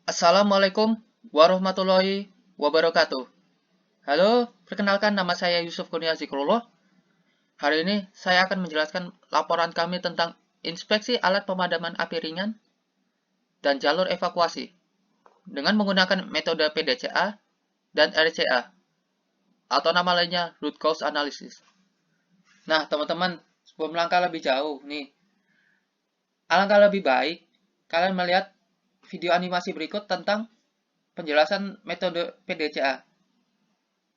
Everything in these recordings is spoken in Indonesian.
Assalamualaikum warahmatullahi wabarakatuh. Halo, perkenalkan nama saya Yusuf Kurnia Zikrullah. Hari ini saya akan menjelaskan laporan kami tentang inspeksi alat pemadaman api ringan dan jalur evakuasi dengan menggunakan metode PDCA dan RCA atau nama lainnya root cause analysis. Nah, teman-teman, sebelum langkah lebih jauh nih, alangkah lebih baik kalian melihat video animasi berikut tentang penjelasan metode PDCA.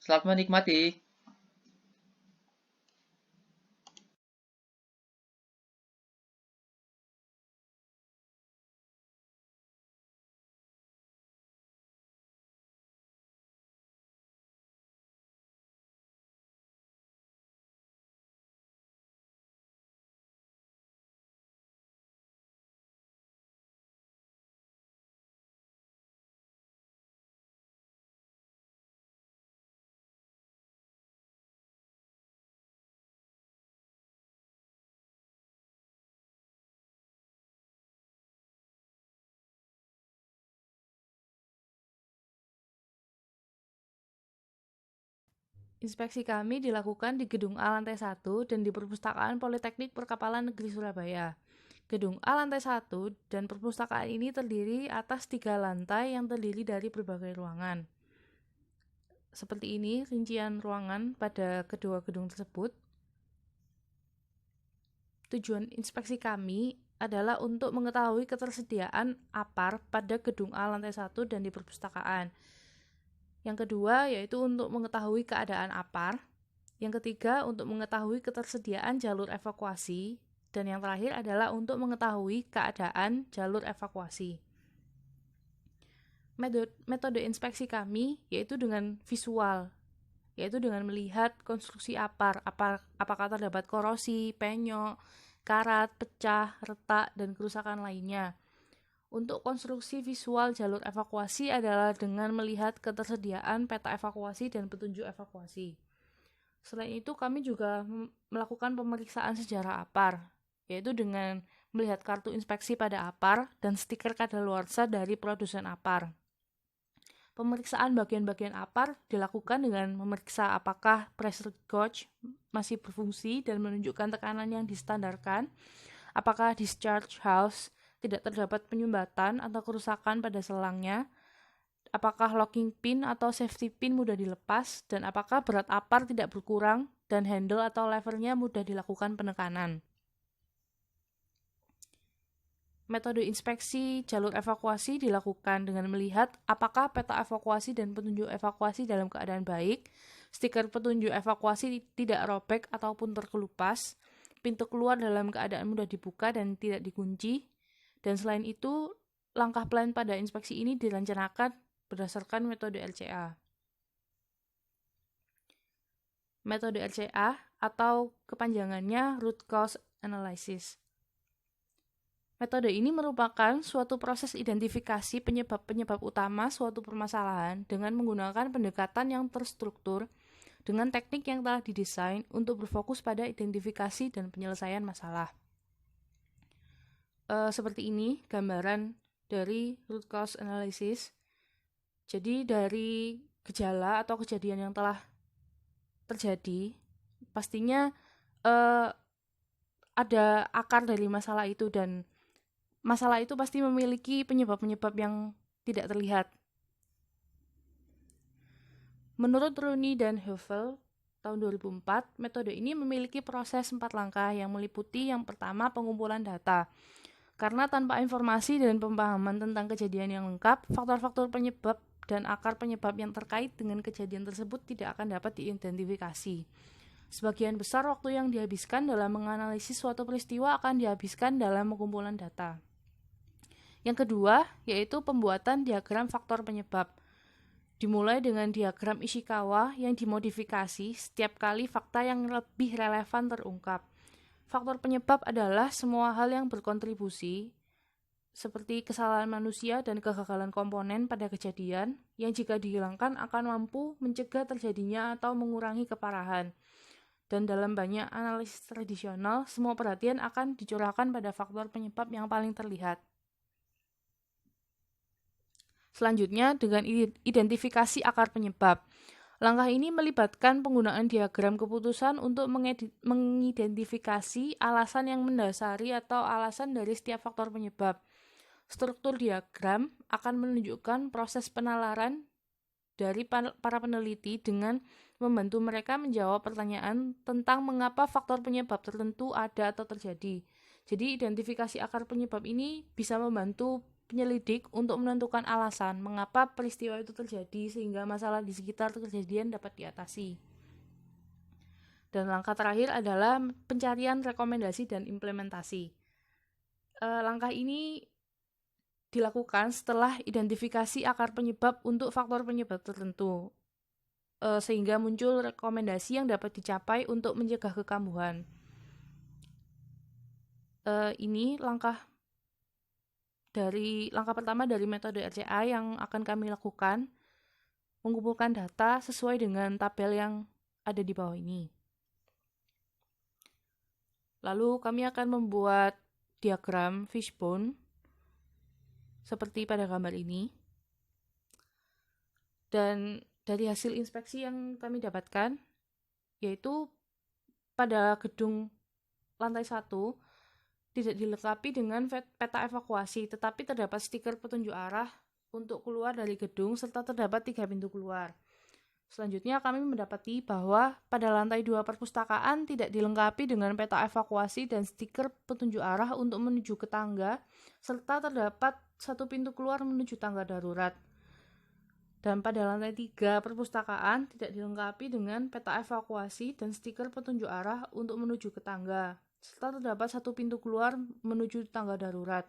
Selamat menikmati. Inspeksi kami dilakukan di Gedung A lantai 1 dan di Perpustakaan Politeknik Perkapalan Negeri Surabaya. Gedung A lantai 1 dan perpustakaan ini terdiri atas 3 lantai yang terdiri dari berbagai ruangan. Seperti ini rincian ruangan pada kedua gedung tersebut. Tujuan inspeksi kami adalah untuk mengetahui ketersediaan APAR pada Gedung A lantai 1 dan di perpustakaan. Yang kedua yaitu untuk mengetahui keadaan APAR. Yang ketiga untuk mengetahui ketersediaan jalur evakuasi. Dan yang terakhir adalah untuk mengetahui keadaan jalur evakuasi. Metode inspeksi kami yaitu dengan visual, yaitu dengan melihat konstruksi apakah terdapat korosi, penyok, karat, pecah, retak, dan kerusakan lainnya. Untuk konstruksi visual jalur evakuasi adalah dengan melihat ketersediaan peta evakuasi dan petunjuk evakuasi. Selain itu, kami juga melakukan pemeriksaan sejarah APAR, yaitu dengan melihat kartu inspeksi pada APAR dan stiker kadaluarsa dari produsen APAR. Pemeriksaan bagian-bagian APAR dilakukan dengan memeriksa apakah pressure gauge masih berfungsi dan menunjukkan tekanan yang distandarkan, apakah discharge house tidak terdapat penyumbatan atau kerusakan pada selangnya, apakah locking pin atau safety pin mudah dilepas, dan apakah berat APAR tidak berkurang dan handle atau levernya mudah dilakukan penekanan. Metode inspeksi jalur evakuasi dilakukan dengan melihat apakah peta evakuasi dan petunjuk evakuasi dalam keadaan baik, stiker petunjuk evakuasi tidak robek ataupun terkelupas, pintu keluar dalam keadaan mudah dibuka dan tidak dikunci, dan selain itu, langkah plan pada inspeksi ini direncanakan berdasarkan metode RCA. Metode RCA atau kepanjangannya Root Cause Analysis. Metode ini merupakan suatu proses identifikasi penyebab-penyebab utama suatu permasalahan dengan menggunakan pendekatan yang terstruktur dengan teknik yang telah didesain untuk berfokus pada identifikasi dan penyelesaian masalah. Seperti ini gambaran dari root cause analysis. Jadi dari gejala atau kejadian yang telah terjadi, pastinya ada akar dari masalah itu, dan masalah itu pasti memiliki penyebab-penyebab yang tidak terlihat. Menurut Rooney dan Hövell tahun 2004, metode ini memiliki proses 4 langkah yang meliputi yang pertama pengumpulan data. Karena tanpa informasi dan pemahaman tentang kejadian yang lengkap, faktor-faktor penyebab dan akar penyebab yang terkait dengan kejadian tersebut tidak akan dapat diidentifikasi. Sebagian besar waktu yang dihabiskan dalam menganalisis suatu peristiwa akan dihabiskan dalam pengumpulan data. Yang kedua, yaitu pembuatan diagram faktor penyebab. Dimulai dengan diagram Ishikawa yang dimodifikasi setiap kali fakta yang lebih relevan terungkap. Faktor penyebab adalah semua hal yang berkontribusi, seperti kesalahan manusia dan kegagalan komponen pada kejadian, yang jika dihilangkan akan mampu mencegah terjadinya atau mengurangi keparahan. Dan dalam banyak analisis tradisional, semua perhatian akan dicurahkan pada faktor penyebab yang paling terlihat. Selanjutnya, dengan identifikasi akar penyebab. Langkah ini melibatkan penggunaan diagram keputusan untuk mengidentifikasi alasan yang mendasari atau alasan dari setiap faktor penyebab. Struktur diagram akan menunjukkan proses penalaran dari para peneliti dengan membantu mereka menjawab pertanyaan tentang mengapa faktor penyebab tertentu ada atau terjadi. Jadi identifikasi akar penyebab ini bisa membantu penyelidik untuk menentukan alasan mengapa peristiwa itu terjadi sehingga masalah di sekitar kejadian dapat diatasi. Dan langkah terakhir adalah pencarian rekomendasi dan implementasi. Langkah ini dilakukan setelah identifikasi akar penyebab untuk faktor penyebab tertentu, sehingga muncul rekomendasi yang dapat dicapai untuk mencegah kekambuhan. Ini langkah pertama dari metode RCA yang akan kami lakukan, mengumpulkan data sesuai dengan tabel yang ada di bawah ini. Lalu kami akan membuat diagram fishbone seperti pada gambar ini. Dan dari hasil inspeksi yang kami dapatkan, yaitu pada gedung lantai 1 tidak dilengkapi dengan peta evakuasi, tetapi terdapat stiker petunjuk arah untuk keluar dari gedung serta terdapat 3 pintu keluar. Selanjutnya kami mendapati bahwa pada lantai 2 perpustakaan tidak dilengkapi dengan peta evakuasi dan stiker petunjuk arah untuk menuju ke tangga, serta terdapat 1 pintu keluar menuju tangga darurat. Dan pada lantai 3 perpustakaan tidak dilengkapi dengan peta evakuasi dan stiker petunjuk arah untuk menuju ke tangga, serta terdapat 1 pintu keluar menuju tangga darurat.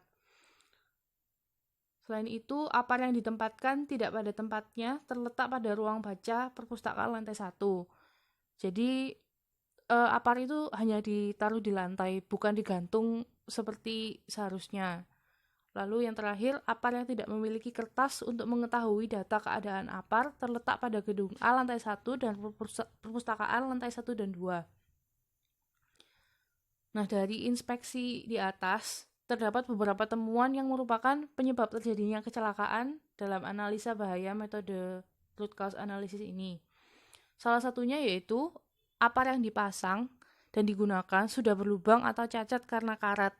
Selain itu, apar yang ditempatkan tidak pada tempatnya terletak pada ruang baca perpustakaan lantai 1. Jadi, apar itu hanya ditaruh di lantai, bukan digantung seperti seharusnya. Lalu yang terakhir, apar yang tidak memiliki kertas untuk mengetahui data keadaan apar terletak pada gedung A lantai 1 dan perpustakaan lantai 1 dan 2. Nah, dari inspeksi di atas, terdapat beberapa temuan yang merupakan penyebab terjadinya kecelakaan dalam analisa bahaya metode root cause analysis ini. Salah satunya yaitu apar yang dipasang dan digunakan sudah berlubang atau cacat karena karat.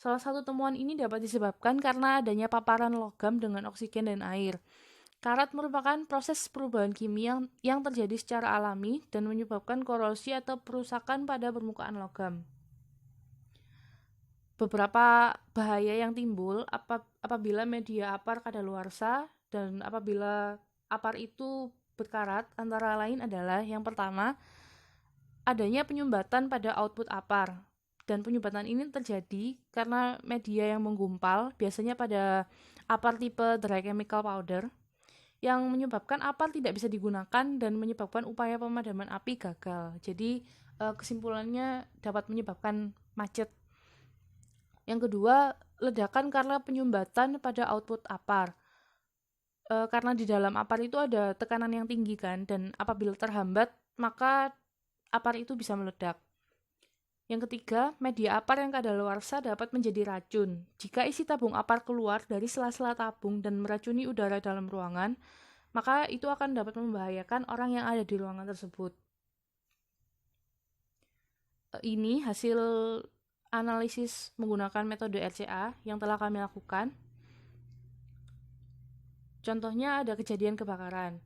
Salah satu temuan ini dapat disebabkan karena adanya paparan logam dengan oksigen dan air. Karat merupakan proses perubahan kimia yang terjadi secara alami dan menyebabkan korosi atau perusakan pada permukaan logam. Beberapa bahaya yang timbul apabila media apar kadaluarsa dan apabila apar itu berkarat antara lain adalah yang pertama, adanya penyumbatan pada output apar. Dan penyumbatan ini terjadi karena media yang menggumpal, biasanya pada apar tipe dry chemical powder, yang menyebabkan apar tidak bisa digunakan dan menyebabkan upaya pemadaman api gagal. Jadi kesimpulannya dapat menyebabkan macet. Yang kedua, ledakan karena penyumbatan pada output apar. Karena di dalam apar itu ada tekanan yang tinggi kan, dan apabila terhambat, maka apar itu bisa meledak. Yang ketiga, media apar yang kadaluarsa dapat menjadi racun. Jika isi tabung apar keluar dari sela-sela tabung dan meracuni udara dalam ruangan, maka itu akan dapat membahayakan orang yang ada di ruangan tersebut. Ini hasil analisis menggunakan metode RCA yang telah kami lakukan. Contohnya ada kejadian kebakaran.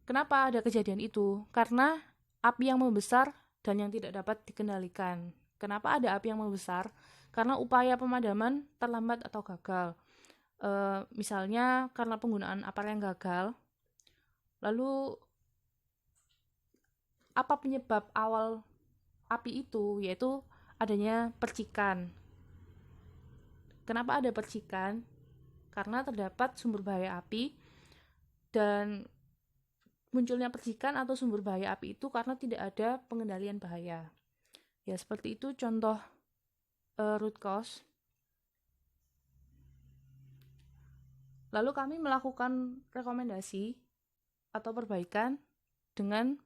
Kenapa ada kejadian itu? Karena api yang membesar dan yang tidak dapat dikendalikan. Kenapa ada api yang membesar? Karena upaya pemadaman terlambat atau gagal. Misalnya karena penggunaan apar yang gagal. Lalu apa penyebab awal api itu? Yaitu adanya percikan. Kenapa ada percikan? Karena terdapat sumber bahaya api, dan munculnya percikan atau sumber bahaya api itu karena tidak ada pengendalian bahaya. Ya, seperti itu contoh root cause. Lalu kami melakukan rekomendasi atau perbaikan dengan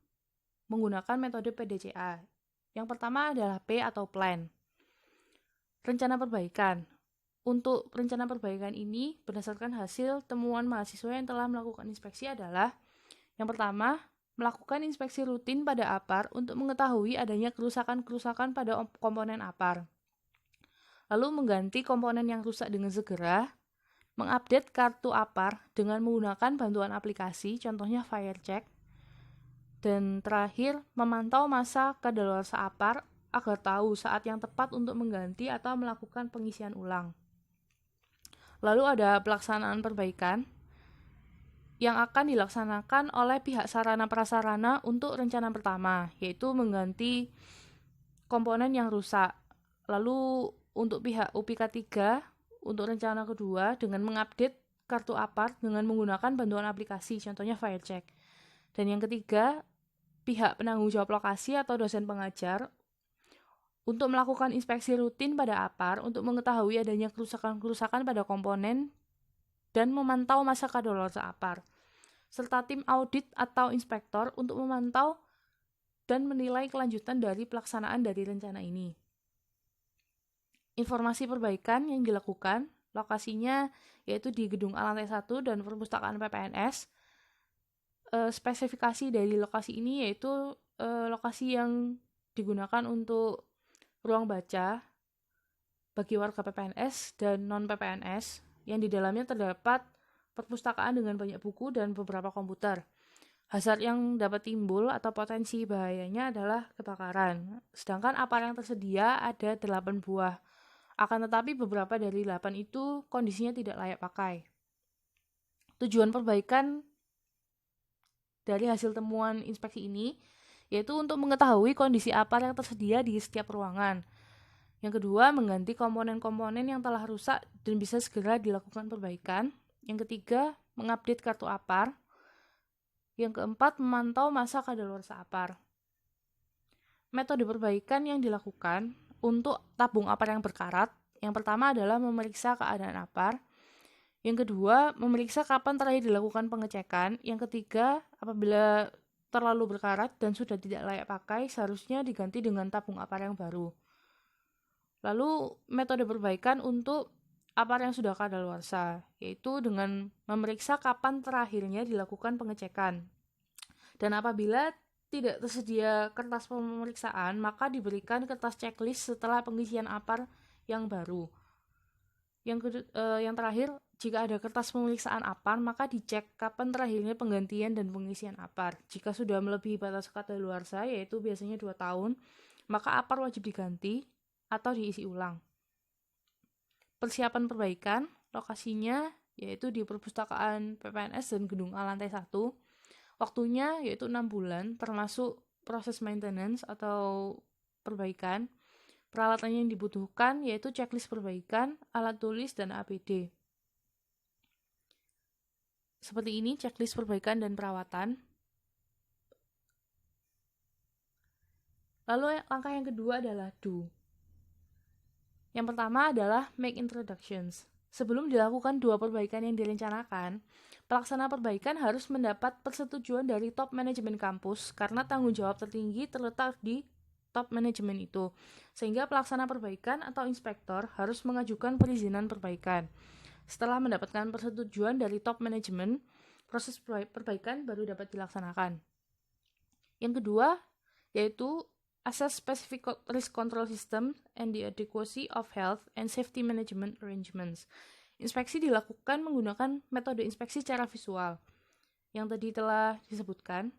menggunakan metode PDCA. Yang pertama adalah P atau plan. Rencana perbaikan. untuk rencana perbaikan ini berdasarkan hasil temuan mahasiswa yang telah melakukan inspeksi adalah yang pertama, melakukan inspeksi rutin pada APAR untuk mengetahui adanya kerusakan-kerusakan pada komponen APAR. Lalu mengganti komponen yang rusak dengan segera, mengupdate kartu APAR dengan menggunakan bantuan aplikasi, contohnya FireCheck. Dan terakhir, memantau masa kadaluarsa APAR agar tahu saat yang tepat untuk mengganti atau melakukan pengisian ulang. Lalu ada pelaksanaan perbaikan yang akan dilaksanakan oleh pihak sarana prasarana untuk rencana pertama, yaitu mengganti komponen yang rusak. Lalu untuk pihak UPK 3 untuk rencana kedua dengan mengupdate kartu APAR dengan menggunakan bantuan aplikasi, contohnya FireCheck. Dan yang ketiga, pihak penanggung jawab lokasi atau dosen pengajar untuk melakukan inspeksi rutin pada APAR untuk mengetahui adanya kerusakan-kerusakan pada komponen dan memantau masa kadaluarsa APAR, serta tim audit atau inspektor untuk memantau dan menilai kelanjutan dari pelaksanaan dari rencana ini. Informasi perbaikan yang dilakukan, lokasinya yaitu di Gedung A lantai 1 dan Perpustakaan PPNS. Spesifikasi dari lokasi ini yaitu lokasi yang digunakan untuk ruang baca bagi warga PPNS dan non-PPNS yang di dalamnya terdapat perpustakaan dengan banyak buku dan beberapa komputer. Hazard yang dapat timbul atau potensi bahayanya adalah kebakaran. Sedangkan APAR yang tersedia ada 8 buah. Akan tetapi beberapa dari 8 itu kondisinya tidak layak pakai. Tujuan perbaikan dari hasil temuan inspeksi ini yaitu untuk mengetahui kondisi APAR yang tersedia di setiap ruangan. Yang kedua, mengganti komponen-komponen yang telah rusak dan bisa segera dilakukan perbaikan. Yang ketiga, mengupdate kartu APAR. Yang keempat, memantau masa kadaluarsa APAR. Metode perbaikan yang dilakukan untuk tabung APAR yang berkarat, yang pertama adalah memeriksa keadaan APAR. Yang kedua, memeriksa kapan terakhir dilakukan pengecekan. Yang ketiga, apabila terlalu berkarat dan sudah tidak layak pakai, seharusnya diganti dengan tabung APAR yang baru. Lalu, metode perbaikan untuk APAR yang sudah kadaluarsa, yaitu dengan memeriksa kapan terakhirnya dilakukan pengecekan. Dan apabila tidak tersedia kertas pemeriksaan, maka diberikan kertas checklist setelah pengisian APAR yang baru. Yang terakhir, jika ada kertas pemeriksaan APAR, maka dicek kapan terakhirnya penggantian dan pengisian APAR. Jika sudah melebihi batas kadaluarsa, yaitu biasanya 2 tahun, maka APAR wajib diganti atau diisi ulang. Persiapan perbaikan, lokasinya yaitu di Perpustakaan PPNS dan Gedung A lantai 1. Waktunya yaitu 6 bulan, termasuk proses maintenance atau perbaikan. Peralatan yang dibutuhkan yaitu checklist perbaikan, alat tulis, dan APD. Seperti ini checklist perbaikan dan perawatan. Lalu langkah yang kedua adalah do. Yang pertama adalah make introductions. Sebelum dilakukan 2 perbaikan yang direncanakan, pelaksana perbaikan harus mendapat persetujuan dari top manajemen kampus karena tanggung jawab tertinggi terletak di top manajemen itu. Sehingga pelaksana perbaikan atau inspektor harus mengajukan perizinan perbaikan. Setelah mendapatkan persetujuan dari top manajemen, proses perbaikan baru dapat dilaksanakan. Yang kedua, yaitu assess specific risk control system and the adequacy of health and safety management arrangements. Inspeksi dilakukan menggunakan metode inspeksi secara visual yang tadi telah disebutkan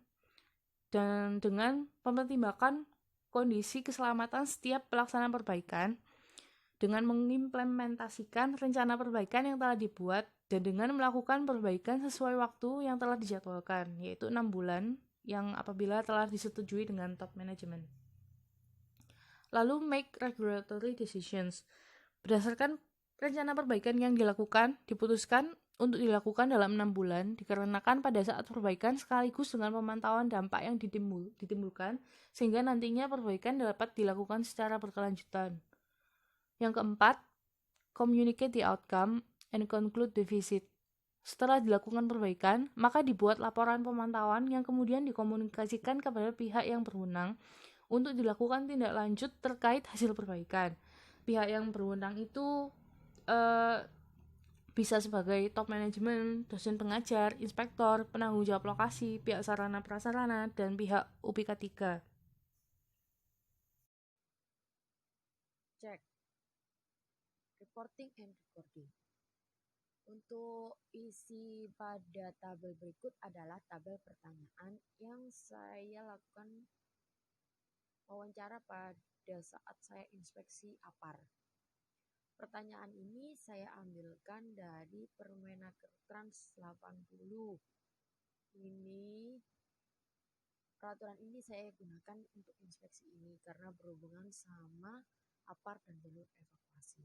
dan dengan mempertimbangkan kondisi keselamatan setiap pelaksanaan perbaikan dengan mengimplementasikan rencana perbaikan yang telah dibuat dan dengan melakukan perbaikan sesuai waktu yang telah dijadwalkan, yaitu 6 bulan yang apabila telah disetujui dengan top management. Lalu make regulatory decisions. Berdasarkan rencana perbaikan yang diputuskan untuk dilakukan dalam 6 bulan dikarenakan pada saat perbaikan sekaligus dengan pemantauan dampak yang ditimbulkan sehingga nantinya perbaikan dapat dilakukan secara berkelanjutan. Yang keempat, communicate the outcome and conclude the visit. Setelah dilakukan perbaikan, maka dibuat laporan pemantauan yang kemudian dikomunikasikan kepada pihak yang berwenang untuk dilakukan tindak lanjut terkait hasil perbaikan. Pihak yang berwenang itu eh, bisa sebagai top manajemen, dosen pengajar, inspektor, penanggung jawab lokasi, pihak sarana prasarana, dan pihak UPK 3. Cek. Reporting and recording. Untuk isi pada tabel berikut adalah tabel pertanyaan yang saya lakukan wawancara pada saat saya inspeksi APAR. Pertanyaan ini saya ambilkan dari Permenaker Trans 80. Peraturan ini saya gunakan untuk inspeksi ini karena berhubungan sama APAR dan jalur evakuasi.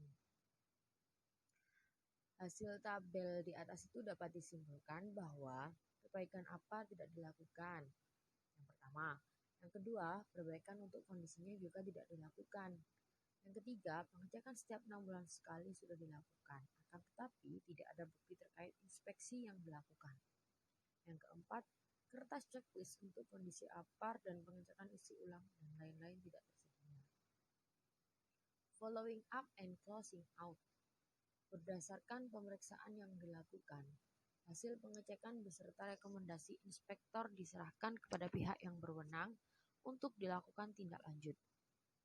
Hasil tabel di atas itu dapat disimpulkan bahwa perbaikan APAR tidak dilakukan. Yang pertama. Yang kedua, perbaikan untuk kondisinya juga tidak dilakukan. Yang ketiga, pengecekan setiap 6 bulan sekali sudah dilakukan, akan tetapi tidak ada bukti terkait inspeksi yang dilakukan. Yang keempat, kertas checklist untuk kondisi APAR dan pengecekan isi ulang dan lain-lain tidak tersedia. Following up and closing out. Berdasarkan pemeriksaan yang dilakukan, hasil pengecekan beserta rekomendasi inspektor diserahkan kepada pihak yang berwenang untuk dilakukan tindak lanjut.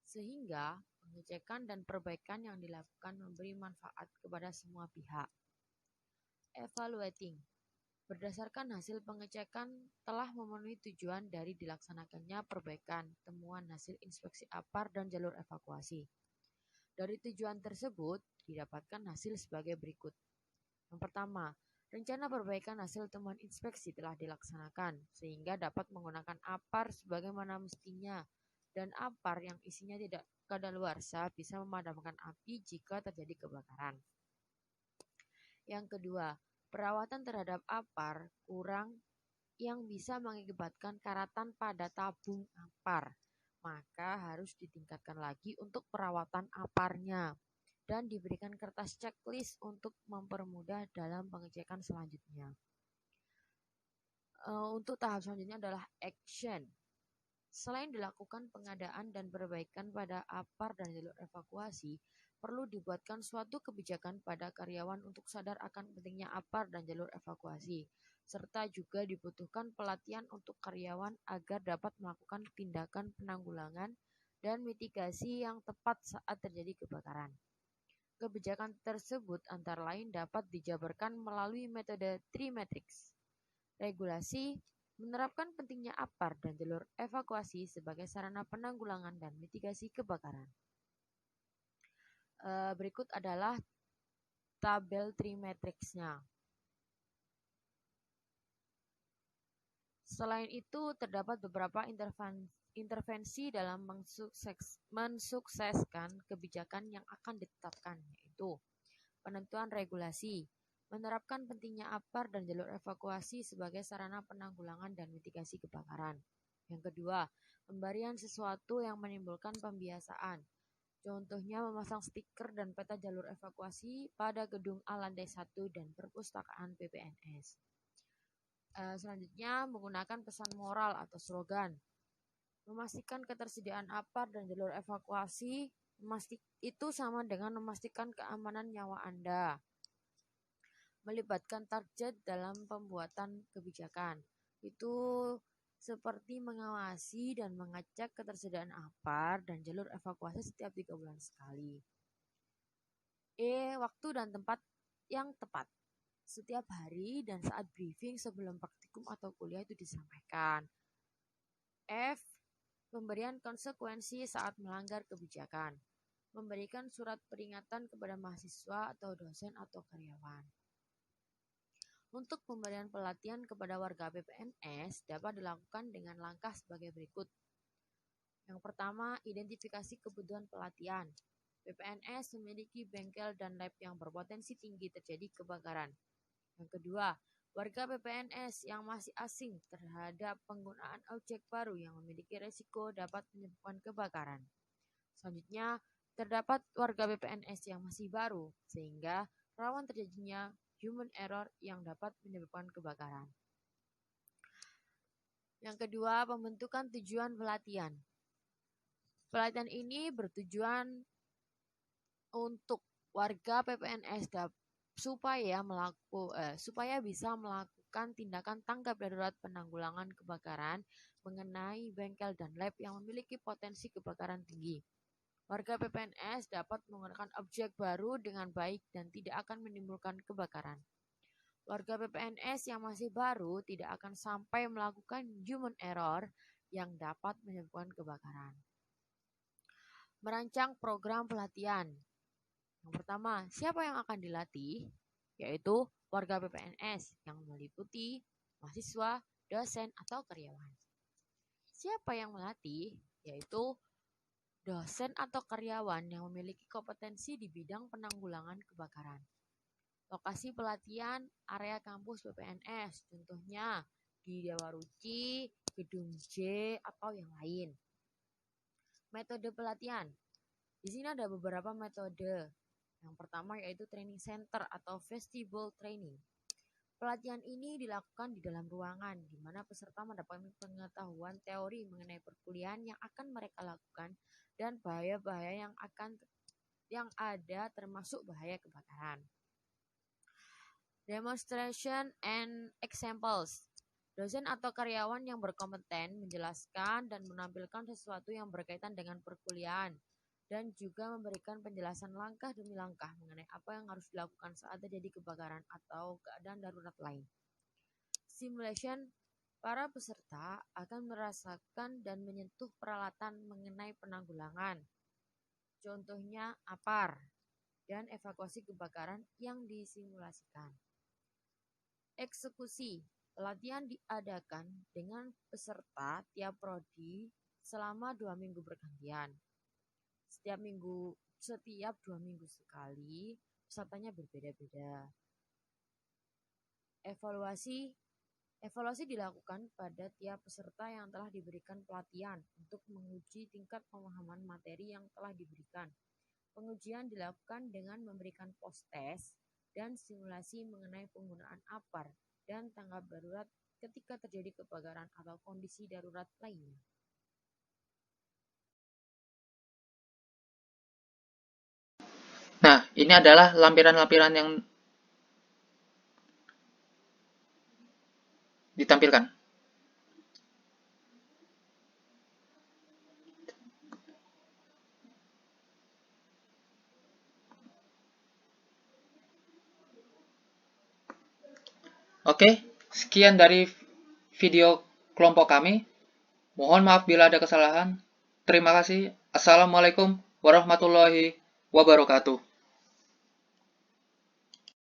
Sehingga pengecekan dan perbaikan yang dilakukan memberi manfaat kepada semua pihak. Evaluating. Berdasarkan hasil pengecekan telah memenuhi tujuan dari dilaksanakannya perbaikan, temuan hasil inspeksi APAR dan jalur evakuasi. Dari tujuan tersebut, didapatkan hasil sebagai berikut. Yang pertama, rencana perbaikan hasil temuan inspeksi telah dilaksanakan, sehingga dapat menggunakan APAR sebagaimana mestinya, dan APAR yang isinya tidak kadaluarsa bisa memadamkan api jika terjadi kebakaran. Yang kedua, perawatan terhadap APAR kurang yang bisa mengakibatkan karatan pada tabung APAR. Maka harus ditingkatkan lagi untuk perawatan APAR-nya dan diberikan kertas checklist untuk mempermudah dalam pengecekan selanjutnya. Untuk tahap selanjutnya adalah action. Selain dilakukan pengadaan dan perbaikan pada APAR dan jalur evakuasi, perlu dibuatkan suatu kebijakan pada karyawan untuk sadar akan pentingnya APAR dan jalur evakuasi, serta juga dibutuhkan pelatihan untuk karyawan agar dapat melakukan tindakan penanggulangan dan mitigasi yang tepat saat terjadi kebakaran. Kebijakan tersebut antara lain dapat dijabarkan melalui metode 3 matrix. Regulasi menerapkan pentingnya APAR dan jalur evakuasi sebagai sarana penanggulangan dan mitigasi kebakaran. Berikut adalah tabel 3 matrix-nya. Selain itu, terdapat beberapa intervensi dalam mensukseskan kebijakan yang akan ditetapkan, yaitu penentuan regulasi, menerapkan pentingnya APAR dan jalur evakuasi sebagai sarana penanggulangan dan mitigasi kebakaran. Yang kedua, pemberian sesuatu yang menimbulkan pembiasaan. Contohnya memasang stiker dan peta jalur evakuasi pada gedung A lantai 1 dan perpustakaan PPNS. Selanjutnya, menggunakan pesan moral atau slogan. Memastikan ketersediaan APAR dan jalur evakuasi itu sama dengan memastikan keamanan nyawa Anda. Melibatkan target dalam pembuatan kebijakan. Itu seperti mengawasi dan mengecek ketersediaan APAR dan jalur evakuasi setiap 3 bulan sekali. Waktu dan tempat yang tepat. Setiap hari dan saat briefing sebelum praktikum atau kuliah itu disampaikan. F. Pemberian konsekuensi saat melanggar kebijakan. Memberikan surat peringatan kepada mahasiswa atau dosen atau karyawan. Untuk pemberian pelatihan kepada warga PPNS dapat dilakukan dengan langkah sebagai berikut. Yang pertama, identifikasi kebutuhan pelatihan. PPNS memiliki bengkel dan lab yang berpotensi tinggi terjadi kebakaran. Yang kedua, warga PPNS yang masih asing terhadap penggunaan objek baru yang memiliki resiko dapat menyebabkan kebakaran. Selanjutnya, terdapat warga PPNS yang masih baru, sehingga rawan terjadinya human error yang dapat menyebabkan kebakaran. Yang kedua, pembentukan tujuan pelatihan. Pelatihan ini bertujuan untuk warga PPNS supaya bisa melakukan tindakan tanggap darurat penanggulangan kebakaran mengenai bengkel dan lab yang memiliki potensi kebakaran tinggi. Warga PPNS dapat menggunakan objek baru dengan baik dan tidak akan menimbulkan kebakaran. Warga PPNS yang masih baru tidak akan sampai melakukan human error yang dapat menyebabkan kebakaran. Merancang program pelatihan. Yang pertama, siapa yang akan dilatih? Yaitu warga PPNS yang meliputi mahasiswa, dosen, atau karyawan. Siapa yang melatih? Yaitu dosen atau karyawan yang memiliki kompetensi di bidang penanggulangan kebakaran. Lokasi pelatihan area kampus PPNS, contohnya di Dewa Ruci, Gedung J, atau yang lain. Metode pelatihan. Di sini ada beberapa metode. Yang pertama yaitu training center atau vestibule training. Pelatihan ini dilakukan di dalam ruangan, di mana peserta mendapatkan pengetahuan teori mengenai perkuliahan yang akan mereka lakukan dan bahaya-bahaya yang ada termasuk bahaya kebakaran. Demonstration and examples. Dosen atau karyawan yang berkompeten menjelaskan dan menampilkan sesuatu yang berkaitan dengan perkuliahan dan juga memberikan penjelasan langkah demi langkah mengenai apa yang harus dilakukan saat terjadi kebakaran atau keadaan darurat lain. Simulation. Para peserta akan merasakan dan menyentuh peralatan mengenai penanggulangan. Contohnya APAR dan evakuasi kebakaran yang disimulasikan. Eksekusi. Pelatihan diadakan dengan peserta tiap prodi selama 2 minggu bergantian. Setiap 2 minggu sekali, pesertanya berbeda-beda. Evaluasi dilakukan pada tiap peserta yang telah diberikan pelatihan untuk menguji tingkat pemahaman materi yang telah diberikan. Pengujian dilakukan dengan memberikan post-test dan simulasi mengenai penggunaan APAR dan tanggap darurat ketika terjadi kebakaran atau kondisi darurat lainnya. Nah, ini adalah lampiran-lampiran yang ditampilkan. Oke, sekian dari video kelompok kami. Mohon maaf bila ada kesalahan. Terima kasih. Assalamualaikum warahmatullahi wabarakatuh.